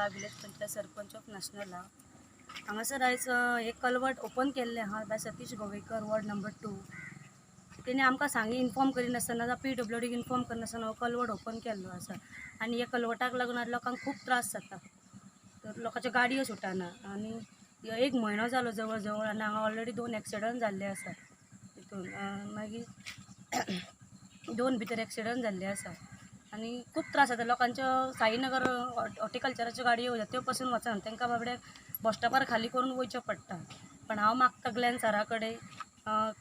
गोविंकरा village panchayat sarpanch of नॅशनला हांगासर आयज एक कलवट ओपन केल्लें आहा by Satish Govekar ward number 2. तेणी आमकां सांगी इन्फॉर्म करिनासतना PWDक इन्फॉर्म करनासतना हो कलवट ओपन केल्लो आसा आनी ह्या कलवटाक लागून आज लोकांक खूब त्रास जाता. तर लोकांच्यो गाडयो सुटना आनी एक म्हयनो जालो जवळ जवळ आनी हांगा ऑलरेडी 2 एक्सिडंट जाल्ले आसा. तितून मागीर 2 भितर एक्सिडंट जाल्ले आसा आनी खूब त्रास जाता लोकांच्यो. साईनगर हॉर्टिकल्चराच्यो गाडयो त्यो पासून वचना तांकां बाबड्याक बस स्टॉपार खाली करून वयचें पडटा. पण हांव मागता ग्लेन सरा कडेन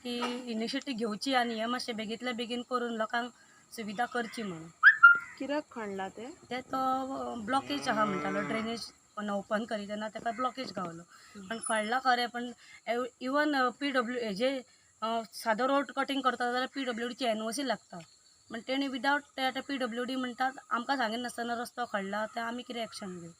की इनिशिएटीव घेवची आनी हें मातशें बेगींतल्या बेगीन करून लोकांक सुविधा करची म्हणून. कित्याक खणला ते तो ब्लॉकेज आहा म्हणटालो ड्रेनेज ओपन करी तेन्ना ताका ब्लॉकेज गावलो. पण कळला खरें पण इवन PW हेजे सादो रोड कटींग करता जाल्यार PWDची NOC लागता. पण तेणी विदावट PWD म्हणटात आमकां सांगिना नासतना रस्तो खणला ते आमी कितें एक्शन घेवं.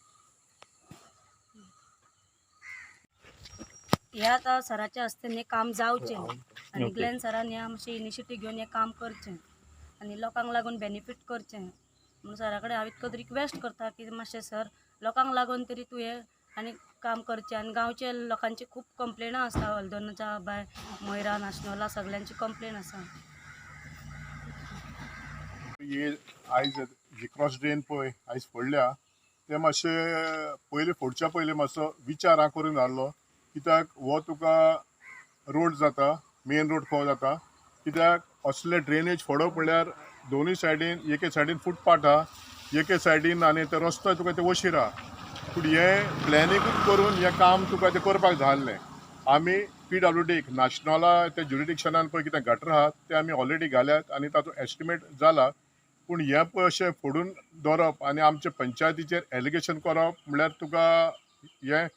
हे आतां सराचे हस्ते हें काम जावचें आनी ग्लेन सरान हें मातशें इनिशिएटीव घेवन हें काम करचें आनी लोकांक लागून बेनिफीट करचें म्हणून सरा कडेन हांव इतकोच रिक्वेस्ट करता की मातशें सर लोकांक लागून तरी तुवें आनी काम करचें. आनी गांवचे लोकांची खूब कंप्लेनां आसता हल्दोनाच्या बाय मोयरा नाशनला सगळ्यांची कंप्लेन आसा. आयज जी क्रॉस ड्रेन पळय आयज फोडल्या ते मातशें फोडच्या पयलीं मातसो विचार हांव करून हाडलो. कित्याक हो तुका रोड जाता, मेन रोड खंय जाता, कित्याक असले ड्रेनेज फोडप म्हणल्यार दोनूय सायडीन एके सायडीन फुटपाथ आहा एके सायडीन आनी ते रस्तो तुका ते वशीर आहा. पूण हें प्लॅनिंगूच करून हें काम तुका तें करपाक जाय आसलें. आमी PWDक नॅशनला त्या ज्युरिडिक्शनान पळय कितें गटर आहात ते आमी ऑलरेडी घाल्यात आनी ताचो एस्टिमेट जाला. पूण हें पळय अशें फोडून दवरप आनी आमच्या पंचायतीचेर एलिगेशन करप म्हणल्यार तुका हें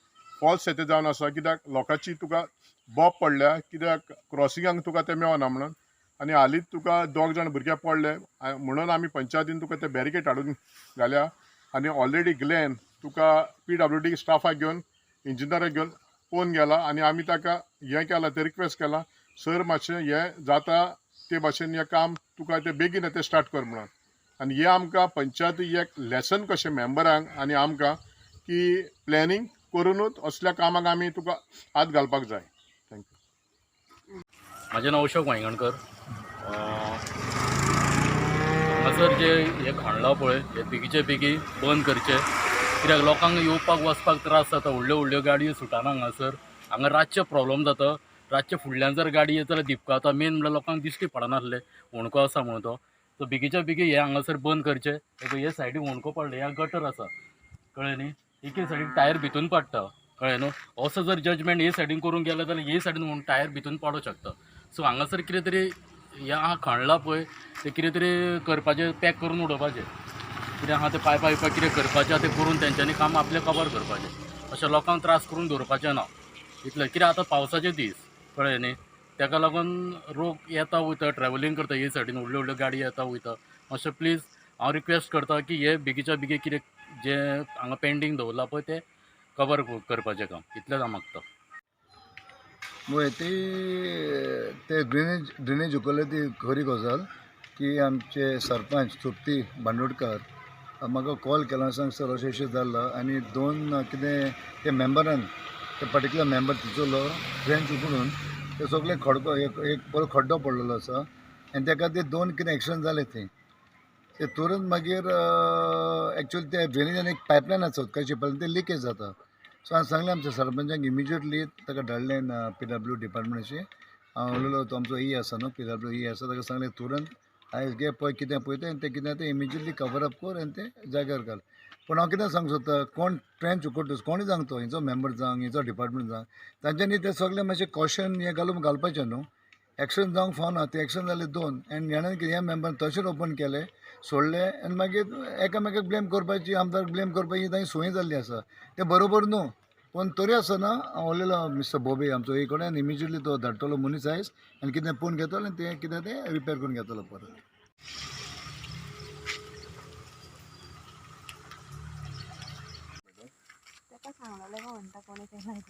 फॉल्स हें जावन आसा. कित्याक लोकांची तुका बोब पडल्या कित्याक क्रॉसिंगाक तुका तें मेळना म्हणून आनी हालींच तुका 2 जाण भुरगे पडले म्हणून आमी पंचायतीन तुका ते बॅरिकेड हाडून घाल्या आनी ऑलरेडी ग्लेन तुका PWD स्टाफाक घेवन इंजिनियराक घेवन पळोवन गेला आनी आमी ताका हें केलां ते रिक्वेस्ट केला सर मातशें हें जाता ते भाशेन हें काम तुका तें बेगीन तें स्टार्ट कर म्हणून. आनी हें आमकां पंचायती एक लेसन कशें मेंबरांक आनी आमकां की प्लॅनिंग करूनच असल्या कामाक आमी तुका हात घालपाक जाय. थँक्यू. म्हाजें नांव अशोक वांयगणकर. हांगासर जे हे खणला पळय हे बेगीचे बेगी बंद करचे कित्याक लोकांक येवपाक वचपाक त्रास जाता. व्हडल्यो व्हडल्यो गाडयो सुटाना हांगासर. हांगा रातचे प्रॉब्लम जाता. रातचे फुडल्यान जर गाडी येत जाल्यार दिपकाता. मेन म्हणल्यार लोकांक दिश्टी पडनासलें होणको आसा म्हणून तो. सो बेगीच्या बेगी हे हांगासर बंद करचे. हे सायडीक होणको पडले ह्या गटर आसा कळ्ळें न्ही. एके सायडीक टायर भितून पडटा कळ्ळें न्हू. असो जर जजमेंट हे सायडीन करून गेलो जाल्यार हे सायडीन टायर भितून पडूंक शकता. सो हांगासर कितें तरी ह्या खणला पळय ते कितें तरी करपाचें पॅक करून उडोवपाचें. कितें आहा तें पायपा बियपा कितें करपाचें तें करून तेंच्यांनी काम आपलें कवर करपाचें. अशें लोकांक त्रास करून दवरपाचें ना इतलें. कित्याक आतां पावसाचे दीस कळ्ळें न्ही. ताका लागून लोक येता वयता ट्रॅव्हलिंग करता हे सायडीन व्हडल्यो व्हडल्यो गाडी येता वयता. मातशें प्लीज हांव रिक्वेस्ट करता की हे बेगीच्या बेगी कितें जें हांगा पेंडींग दवरलां पळय तें कवर करपाचें काम इतलेंच हांव मागता. मुळे ते ड्रेनेज उखल्ले ती खरी गजाल की आमचे सरपंच तृप्ती बांदोडकर म्हाका कॉल केला सांग सर अशें अशें जाल्ला आनी 2 कितें ते मेंबरान ते पर्टिक्युलर मेंबर तिचोलो फ्रेंच उकडून ते सगळे खडको एक बरो खड्डो पडलेलो आसा आनी त्या खातीर 2 कितें एक्सिडंट जाले थंय. ते तुरंत मागीर एक्चुअली ते ड्रेनेजान एक पायपलायन आसा उदकाची पायपलायन ते लिकेज जाता. सो हांवें सांगलें आमच्या सरपंचाक इमिजिएटली ताका धाडलें PW डिपार्टमेंटाची. हांव उलयलो तो आमचो आसा न्हू PW आसा ताका सांगलें तुरंत आयज घे पळय कितें पळय तें कितें तें इमिजिएटली कवर अप कर आनी तें जाग्यार घाल. पूण हांव कितें सांगूं सोदता कोण ट्रेंच उकडटा कोणूय जावं तो हेचो मेंबर जावं हेचो डिपार्टमेंट जावं तांच्यांनी तें सगळें मातशें कॉशन हें घालपाचें न्हू. एक्सिडंट जावंक फावना ते एक्सिडंट जाले 2 आनी हेणें ह्या मेंबरान तशेंच ओपन केलें सोडलें आनी मागीर एकामेकाक ब्लेम करपाची आमदार ब्लेम करपाची तांची संवय जाल्ली आसा. तें बरोबर न्हू. पूण तरी आसतना हांव उलयलो मिस्टर बोबे आमचो हे कडेन इमिजिएटली तो धाडटलो मनीस आयज आनी कितें पळोवन घेतलो आनी तें कितें तें रिपेर करून घेतलो परत. ताका सांगलेलें गो म्हणटा कोणी केलां.